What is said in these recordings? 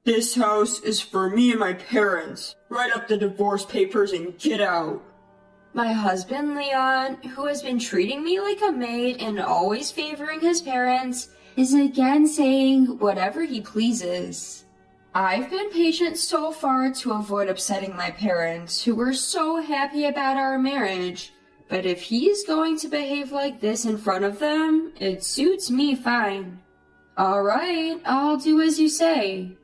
This house is for me and my parents. Write up the divorce papers and get out. My husband, Leon, who has been treating me like a maid and always favoring his parents, is again saying whatever he pleases. I've been patient so far to avoid upsetting my parents, who were so happy about our marriage. But if he's going to behave like this in front of them, it suits me fine. Alright, I'll do as you say.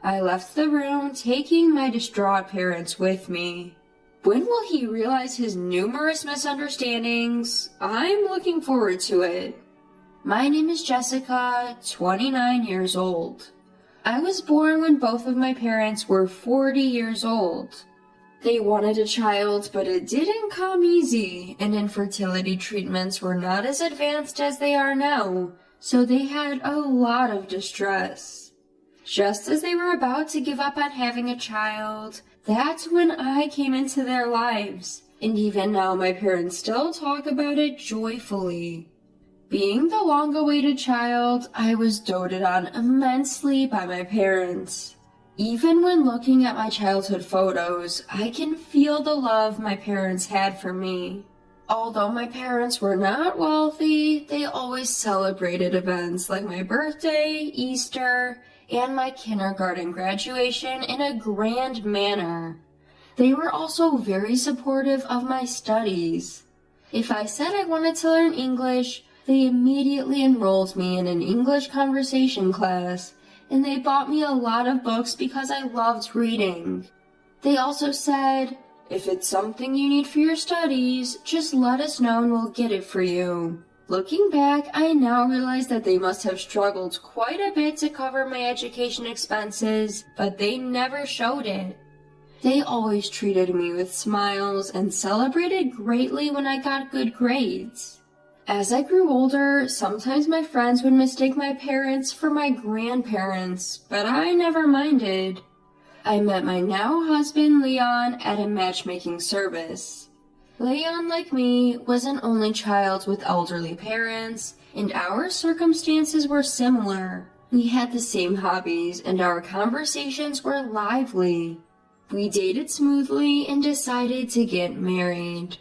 I left the room, taking my distraught parents with me. When will he realize his numerous misunderstandings? I'm looking forward to it. My name is Jessica, 29 years old. I was born when both of my parents were 40 years old. They wanted a child, but it didn't come easy, and infertility treatments were not as advanced as they are now, so they had a lot of distress. Just as they were about to give up on having a child, that's when I came into their lives, and even now my parents still talk about it joyfully. Being the long-awaited child, I was doted on immensely by my parents. Even when looking at my childhood photos, I can feel the love my parents had for me. Although my parents were not wealthy, they always celebrated events like my birthday, Easter, and my kindergarten graduation in a grand manner. They were also very supportive of my studies. If I said I wanted to learn English, they immediately enrolled me in an English conversation class, and they bought me a lot of books because I loved reading. They also said, "If it's something you need for your studies, just let us know and we'll get it for you." Looking back, I now realize that they must have struggled quite a bit to cover my education expenses, but they never showed it. They always treated me with smiles and celebrated greatly when I got good grades. As I grew older, sometimes my friends would mistake my parents for my grandparents, but I never minded. I met my now husband, Leon, at a matchmaking service. Leon, like me, was an only child with elderly parents, and our circumstances were similar. We had the same hobbies, and our conversations were lively. We dated smoothly and decided to get married.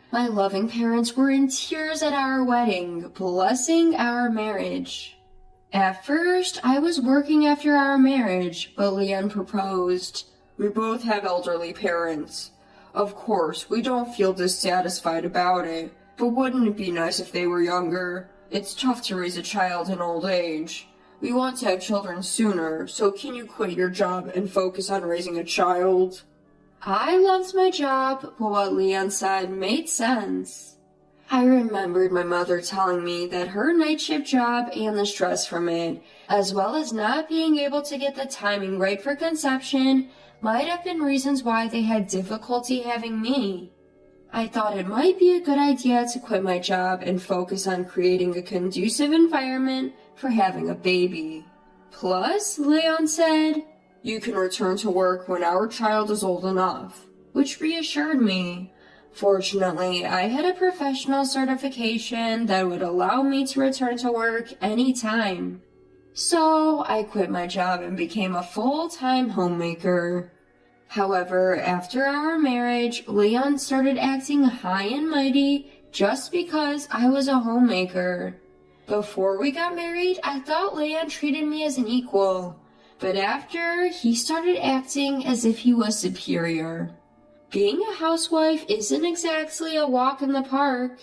My loving parents were in tears at our wedding, blessing our marriage. At first, I was working after our marriage, but Leon proposed. We both have elderly parents. Of course, we don't feel dissatisfied about it, but wouldn't it be nice if they were younger? It's tough to raise a child in old age. We want to have children sooner, so can you quit your job and focus on raising a child? I loved my job, but what Leon said made sense. I remembered my mother telling me that her night shift job and the stress from it, as well as not being able to get the timing right for conception, might have been reasons why they had difficulty having me. I thought it might be a good idea to quit my job and focus on creating a conducive environment for having a baby. Plus, Leon said, "You can return to work when our child is old enough," which reassured me. Fortunately, I had a professional certification that would allow me to return to work anytime. So, I quit my job and became a full-time homemaker. However, after our marriage, Leon started acting high and mighty just because I was a homemaker. Before we got married, I thought Leon treated me as an equal, but after, he started acting as if he was superior. Being a housewife isn't exactly a walk in the park.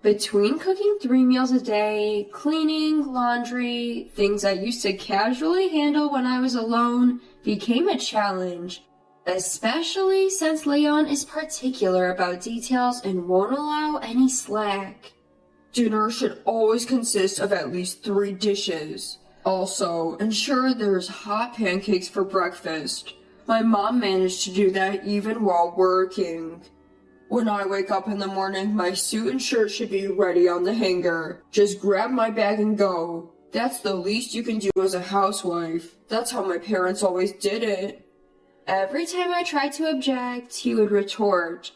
Between cooking 3 meals a day, cleaning, laundry, things I used to casually handle when I was alone, became a challenge. Especially since Leon is particular about details and won't allow any slack. Dinner should always consist of at least 3 dishes. Also, ensure there's hot pancakes for breakfast. My mom managed to do that even while working. When I wake up in the morning, my suit and shirt should be ready on the hanger. Just grab my bag and go. That's the least you can do as a housewife. That's how my parents always did it. Every time I tried to object, he would retort,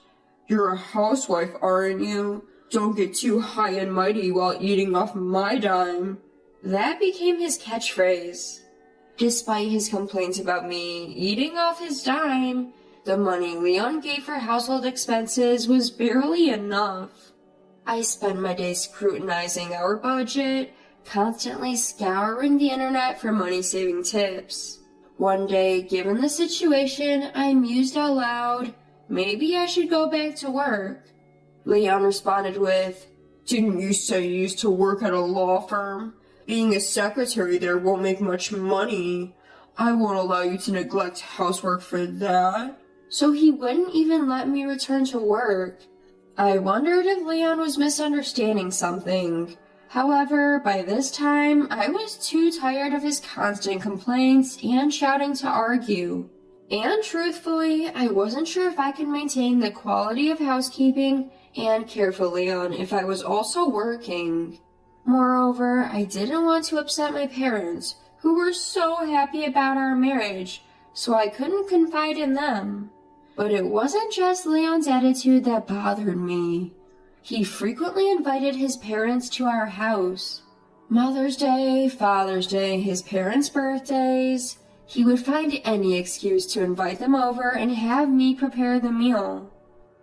"You're a housewife, aren't you? Don't get too high and mighty while eating off my dime." That became his catchphrase. Despite his complaints about me eating off his dime, the money Leon gave for household expenses was barely enough. I spent my days scrutinizing our budget, constantly scouring the internet for money-saving tips. One day, given the situation, I mused out loud, maybe I should go back to work. Leon responded with, "Didn't you say you used to work at a law firm? Being a secretary there won't make much money. I won't allow you to neglect housework for that." So he wouldn't even let me return to work. I wondered if Leon was misunderstanding something. However, by this time, I was too tired of his constant complaints and shouting to argue. And truthfully, I wasn't sure if I could maintain the quality of housekeeping and care for Leon if I was also working. Moreover, I didn't want to upset my parents, who were so happy about our marriage, so I couldn't confide in them. But it wasn't just Leon's attitude that bothered me. He frequently invited his parents to our house. Mother's Day, Father's Day, his parents' birthdays. He would find any excuse to invite them over and have me prepare the meal.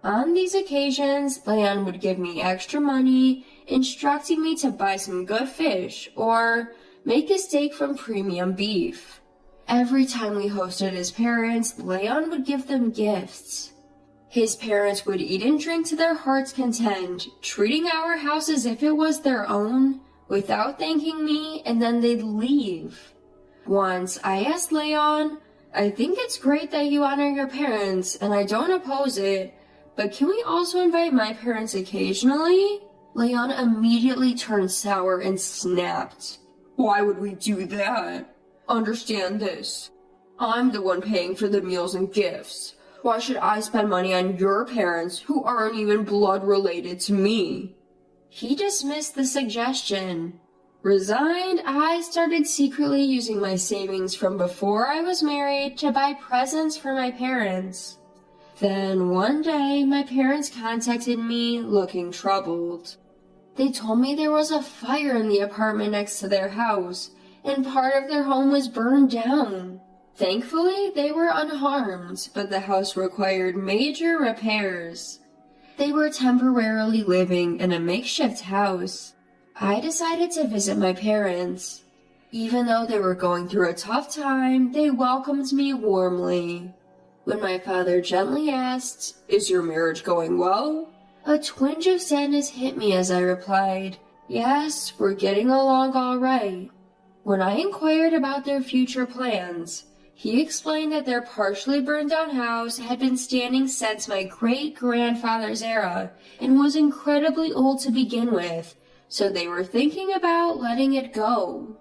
On these occasions, Leon would give me extra money, instructing me to buy some good fish or make a steak from premium beef. Every time we hosted his parents, Leon would give them gifts. His parents would eat and drink to their heart's content, treating our house as if it was their own, without thanking me, and then they'd leave. Once, I asked Leon, "I think it's great that you honor your parents, and I don't oppose it, but can we also invite my parents occasionally?" Leon immediately turned sour and snapped. "Why would we do that? Understand this. I'm the one paying for the meals and gifts. Why should I spend money on your parents who aren't even blood related to me?" He dismissed the suggestion. Resigned, I started secretly using my savings from before I was married to buy presents for my parents. Then one day, my parents contacted me looking troubled. They told me there was a fire in the apartment next to their house, and part of their home was burned down. Thankfully, they were unharmed, but the house required major repairs. They were temporarily living in a makeshift house. I decided to visit my parents. Even though they were going through a tough time, they welcomed me warmly. When my father gently asked, "Is your marriage going well?" a twinge of sadness hit me as I replied, "Yes, we're getting along all right." When I inquired about their future plans, he explained that their partially burned down house had been standing since my great-grandfather's era and was incredibly old to begin with, so they were thinking about letting it go.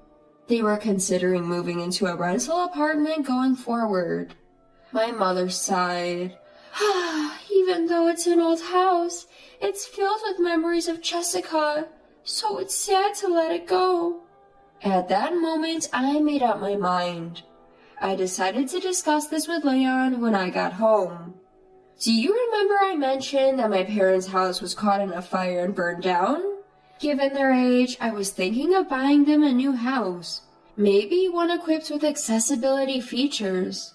They were considering moving into a rental apartment going forward. My mother sighed. "Even though it's an old house, it's filled with memories of Jessica, so it's sad to let it go." At that moment, I made up my mind. I decided to discuss this with Leon when I got home. "Do you remember I mentioned that my parents' house was caught in a fire and burned down? Given their age, I was thinking of buying them a new house, maybe one equipped with accessibility features."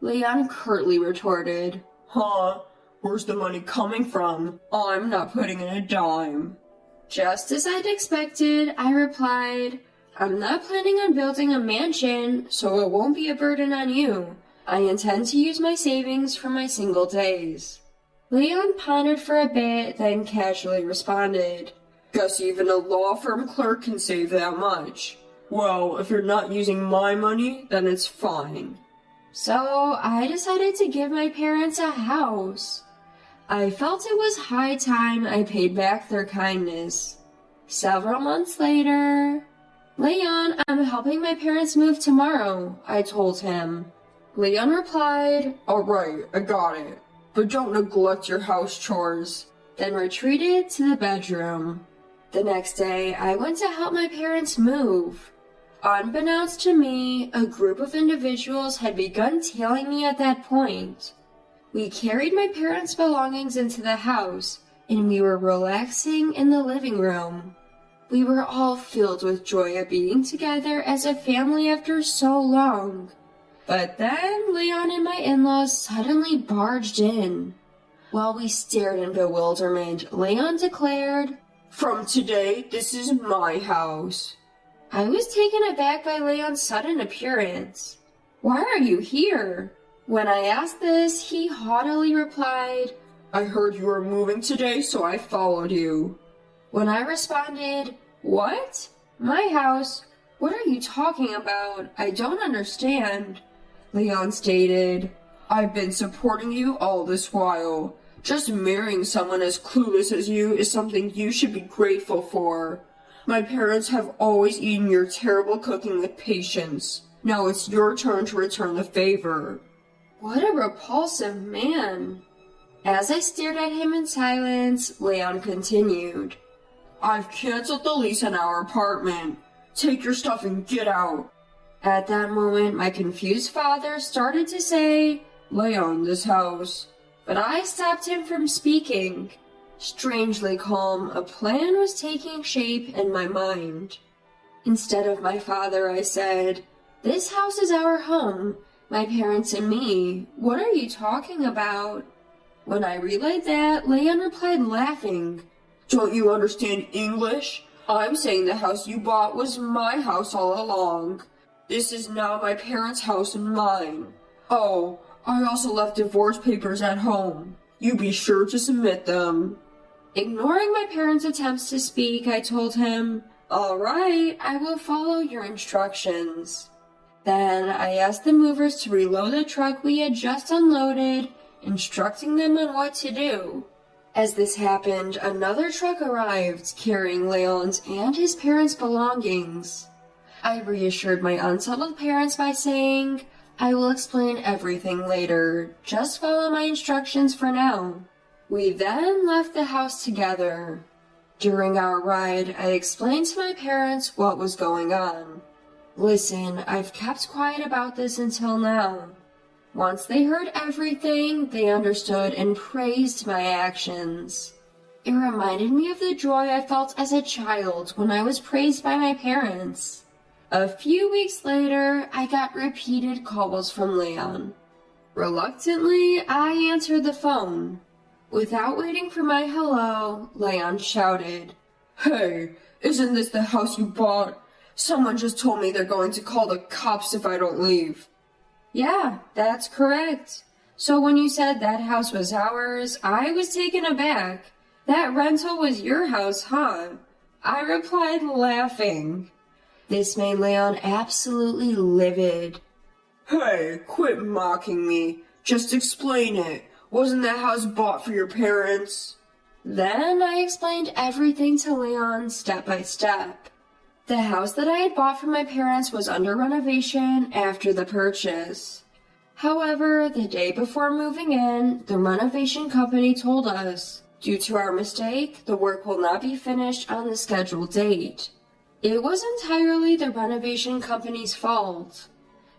Leon curtly retorted, "Huh? Where's the money coming from? I'm not putting in a dime." Just as I'd expected, I replied, "I'm not planning on building a mansion, so it won't be a burden on you. I intend to use my savings for my single days." Leon pondered for a bit, then casually responded, "Guess even a law firm clerk can save that much. Well, if you're not using my money, then it's fine." So I decided to give my parents a house. I felt it was high time I paid back their kindness. Several months later, "Leon, I'm helping my parents move tomorrow," I told him. Leon replied, "All right, I got it. But don't neglect your house chores," then retreated to the bedroom. The next day, I went to help my parents move. Unbeknownst to me, a group of individuals had begun tailing me at that point. We carried my parents' belongings into the house, and we were relaxing in the living room. We were all filled with joy at being together as a family after so long. But then Leon and my in-laws suddenly barged in. While we stared in bewilderment, Leon declared, "From today, this is my house." I was taken aback by Leon's sudden appearance. "Why are you here?" When I asked this, he haughtily replied, "I heard you were moving today, so I followed you." When I responded, "What? My house? What are you talking about? I don't understand." Leon stated, "I've been supporting you all this while. Just marrying someone as clueless as you is something you should be grateful for. My parents have always eaten your terrible cooking with patience. Now it's your turn to return the favor." What a repulsive man. As I stared at him in silence, Leon continued, "I've canceled the lease on our apartment. Take your stuff and get out." At that moment, my confused father started to say, "Leon, this house." But I stopped him from speaking. Strangely calm, a plan was taking shape in my mind. Instead of my father, I said, "This house is our home, my parents and me. What are you talking about?" When I relayed that, Leon replied laughing, "Don't you understand English? I'm saying the house you bought was my house all along. This is now my parents' house and mine. Oh, I also left divorce papers at home. You be sure to submit them." Ignoring my parents' attempts to speak, I told him, "All right, I will follow your instructions." Then I asked the movers to reload the truck we had just unloaded, instructing them on what to do. As this happened, another truck arrived, carrying Leon's and his parents' belongings. I reassured my unsettled parents by saying, "I will explain everything later. Just follow my instructions for now." We then left the house together. During our ride, I explained to my parents what was going on. "Listen, I've kept quiet about this until now." Once they heard everything, they understood and praised my actions. It reminded me of the joy I felt as a child when I was praised by my parents. A few weeks later, I got repeated calls from Leon. Reluctantly, I answered the phone. Without waiting for my hello, Leon shouted, "Hey, isn't this the house you bought? Someone just told me they're going to call the cops if I don't leave." "Yeah, that's correct. So when you said that house was ours, I was taken aback. That rental was your house, huh?" I replied, laughing. This made Leon absolutely livid. "Hey, quit mocking me. Just explain it. Wasn't that house bought for your parents?" Then I explained everything to Leon step by step. The house that I had bought for my parents was under renovation after the purchase. However, the day before moving in, the renovation company told us, due to our mistake, the work will not be finished on the scheduled date. It was entirely the renovation company's fault.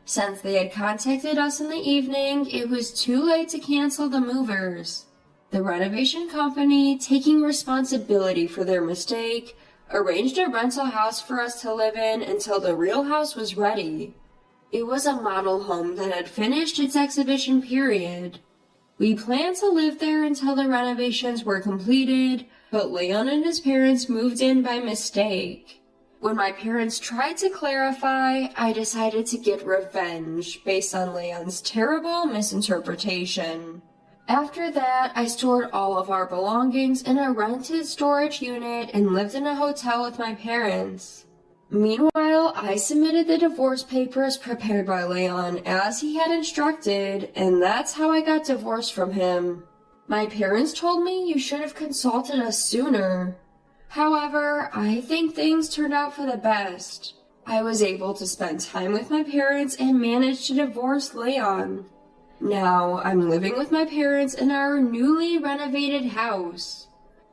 Since they had contacted us in the evening, it was too late to cancel the movers. The renovation company, taking responsibility for their mistake, arranged a rental house for us to live in until the real house was ready. It was a model home that had finished its exhibition period. We planned to live there until the renovations were completed, but Leon and his parents moved in by mistake. When my parents tried to clarify, I decided to get revenge based on Leon's terrible misinterpretation. After that, I stored all of our belongings in a rented storage unit and lived in a hotel with my parents. Meanwhile, I submitted the divorce papers prepared by Leon as he had instructed, and that's how I got divorced from him. My parents told me you should have consulted us sooner. However, I think things turned out for the best. I was able to spend time with my parents and managed to divorce Leon. Now, I'm living with my parents in our newly renovated house.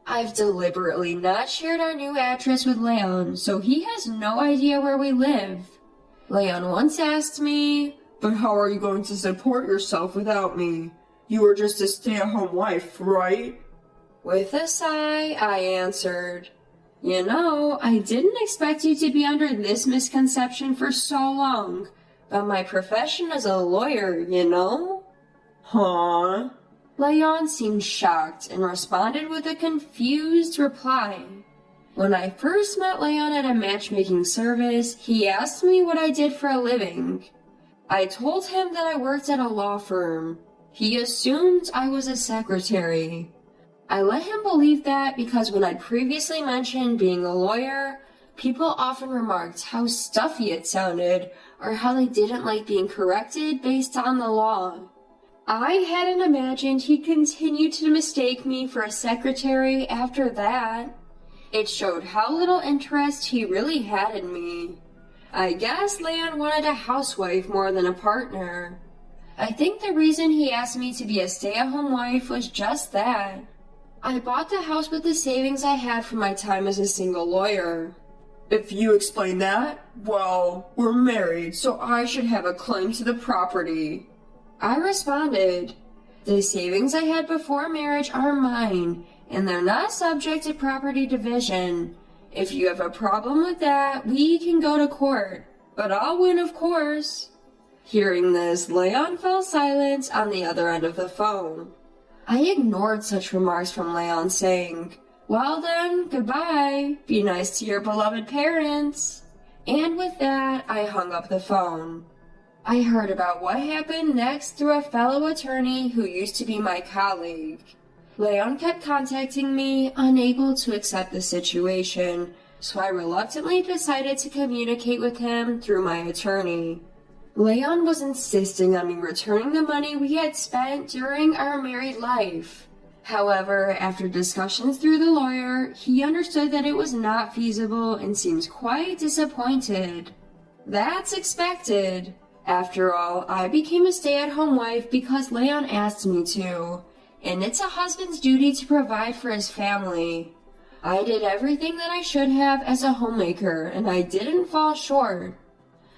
I've deliberately not shared our new address with Leon, so he has no idea where we live. Leon once asked me, "But how are you going to support yourself without me? You are just a stay-at-home wife, right?" With a sigh, I answered, You know, I didn't expect you to be under this misconception for so long, but my profession is a lawyer, you know? Huh? Leon seemed shocked and responded with a confused reply. When I first met Leon at a matchmaking service, he asked me what I did for a living. I told him that I worked at a law firm. He assumed I was a secretary. I let him believe that because when I'd previously mentioned being a lawyer, people often remarked how stuffy it sounded or how they didn't like being corrected based on the law. I hadn't imagined he'd continue to mistake me for a secretary after that. It showed how little interest he really had in me. I guess Leon wanted a housewife more than a partner. I think the reason he asked me to be a stay-at-home wife was just that. I bought the house with the savings I had from my time as a single lawyer. If you explain that, well, we're married, so I should have a claim to the property. I responded, the savings I had before marriage are mine, and they're not subject to property division. If you have a problem with that, we can go to court, but I'll win, of course. Hearing this, Leon fell silent on the other end of the phone. I ignored such remarks from Leon, saying, well then, goodbye. Be nice to your beloved parents. And with that, I hung up the phone. I heard about what happened next through a fellow attorney who used to be my colleague. Leon kept contacting me, unable to accept the situation, so I reluctantly decided to communicate with him through my attorney. Leon was insisting on me returning the money we had spent during our married life. However, after discussions through the lawyer, he understood that it was not feasible and seemed quite disappointed. That's expected. After all, I became a stay-at-home wife because Leon asked me to, and it's a husband's duty to provide for his family. I did everything that I should have as a homemaker, and I didn't fall short.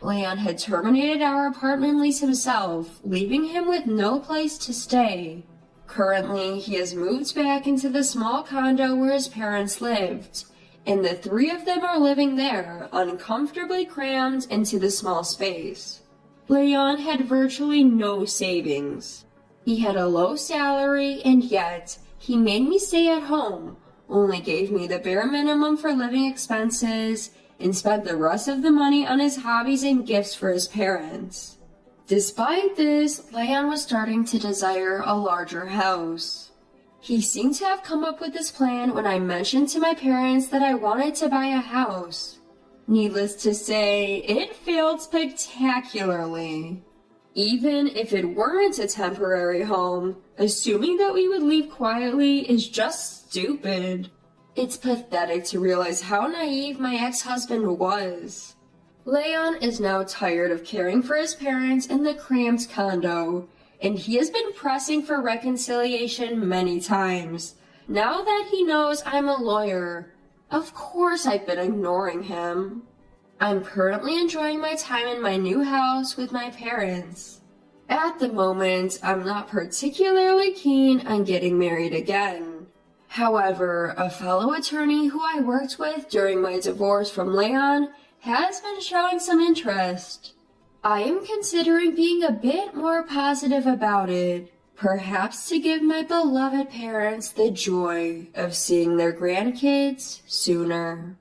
Leon had terminated our apartment lease himself, leaving him with no place to stay. Currently, he has moved back into the small condo where his parents lived, and the three of them are living there, uncomfortably crammed into the small space. Leon had virtually no savings. He had a low salary, and yet he made me stay at home, only gave me the bare minimum for living expenses, and spent the rest of the money on his hobbies and gifts for his parents. Despite this, Leon was starting to desire a larger house. He seemed to have come up with this plan when I mentioned to my parents that I wanted to buy a house. Needless to say, it failed spectacularly. Even if it weren't a temporary home, assuming that we would leave quietly is just stupid. It's pathetic to realize how naive my ex-husband was. Leon is now tired of caring for his parents in the cramped condo, and he has been pressing for reconciliation many times. Now that he knows I'm a lawyer, of course I've been ignoring him. I'm currently enjoying my time in my new house with my parents. At the moment, I'm not particularly keen on getting married again. However, a fellow attorney who I worked with during my divorce from Leon has been showing some interest. I am considering being a bit more positive about it, perhaps to give my beloved parents the joy of seeing their grandkids sooner.